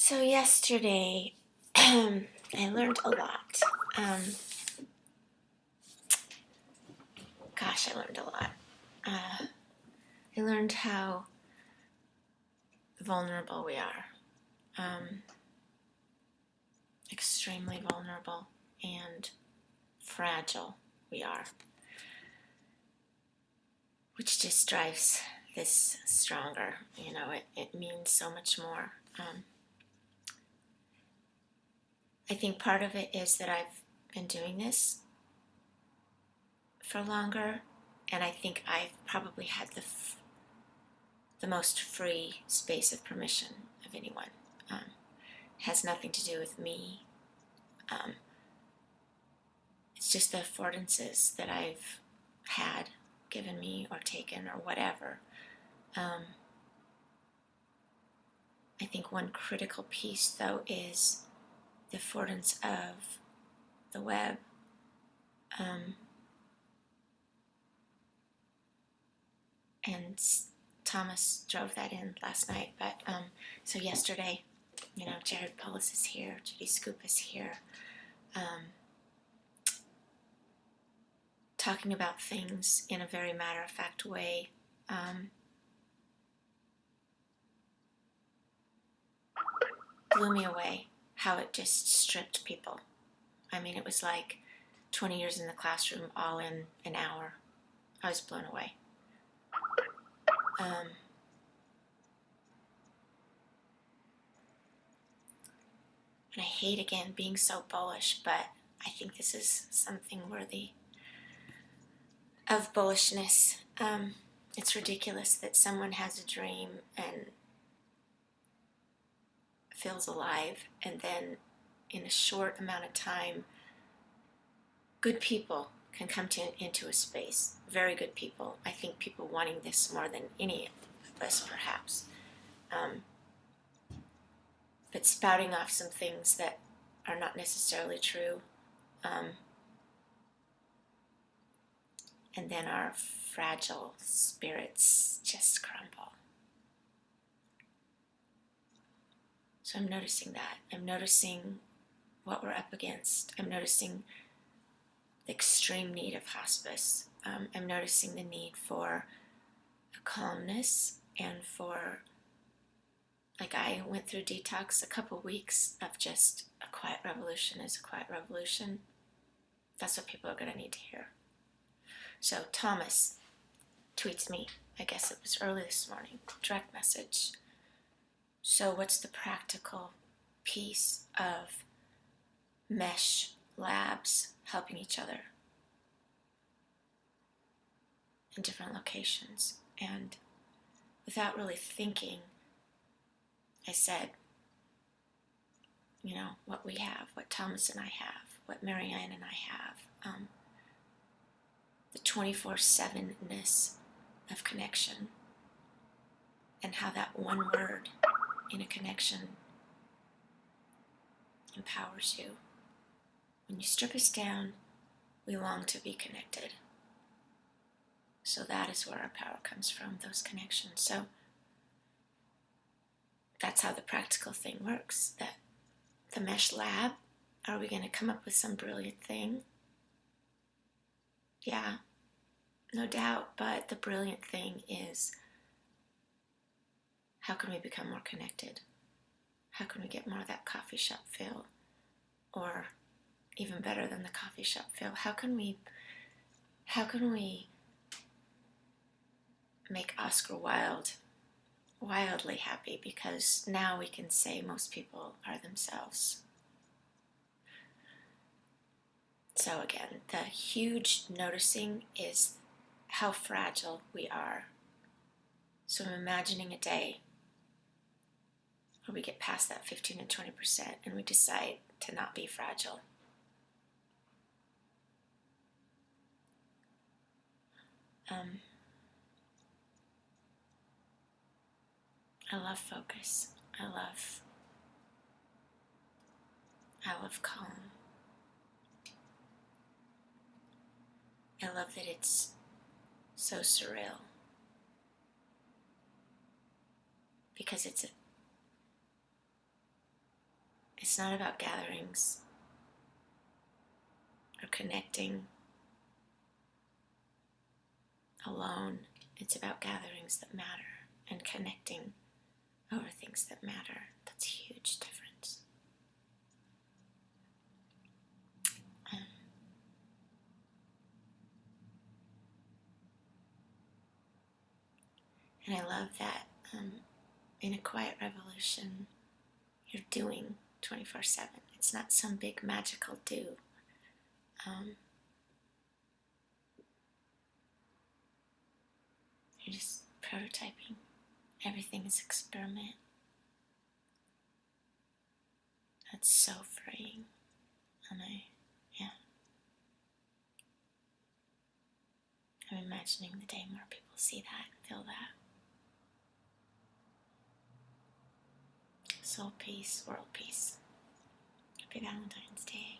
So yesterday, I learned a lot. I learned a lot. I learned how vulnerable we are. Extremely vulnerable and fragile we are. Which just drives this stronger. It means so much more. I think part of it is that I've been doing this for longer, and I think I've probably had the most free space of permission of anyone. It has nothing to do with me. It's just the affordances that I've had given me or taken or whatever. I think one critical piece, though, is the affordance of the web. And Thomas drove that in last night. But so yesterday, Jared Polis is here, Judy Scoop is here, talking about things in a very matter-of-fact way. Blew me away how it just stripped people. I mean, it was like 20 years in the classroom all in an hour. I was blown away. And I hate, again, being so bullish, but I think this is something worthy of bullishness. It's ridiculous that someone has a dream and feels alive, and then in a short amount of time, good people can come into a space. Very good people. I think people wanting this more than any of us, perhaps. But spouting off some things that are not necessarily true. And then our fragile spirits just crumble. So I'm noticing that. I'm noticing what we're up against. I'm noticing the extreme need of hospice. I'm noticing the need for a calmness and for, like, I went through detox, a couple weeks of just a quiet revolution is a quiet revolution. That's what people are going to need to hear. So Thomas tweets me, I guess it was early this morning, direct message. So what's the practical piece of mesh labs helping each other in different locations? And without really thinking, I said, what we have, what Thomas and I have, what Marianne and I have, the 24/7-ness of connection, and how that one word in a connection empowers you. When you strip us down, we long to be connected. So that is where our power comes from, those connections. So that's how the practical thing works. That the mesh lab, are we going to come up with some brilliant thing? Yeah, no doubt. But the brilliant thing is, how can we become more connected? How can we get more of that coffee shop feel? Or even better than the coffee shop feel, how can we make Oscar Wilde wildly happy? Because now we can say most people are themselves. So again, the huge noticing is how fragile we are. So I'm imagining a day where we get past that 15 and 20% and we decide to not be fragile. I love focus. I love calm. I love that it's so surreal, because it's It's not about gatherings or connecting alone. It's about gatherings that matter and connecting over things that matter. That's a huge difference. And I love that in a quiet revolution, you're doing 24/7. It's not some big magical do. You're just prototyping. Everything is experiment. That's so freeing. And I'm imagining the day more people see that and feel that. Soul peace, world peace. Happy Valentine's Day.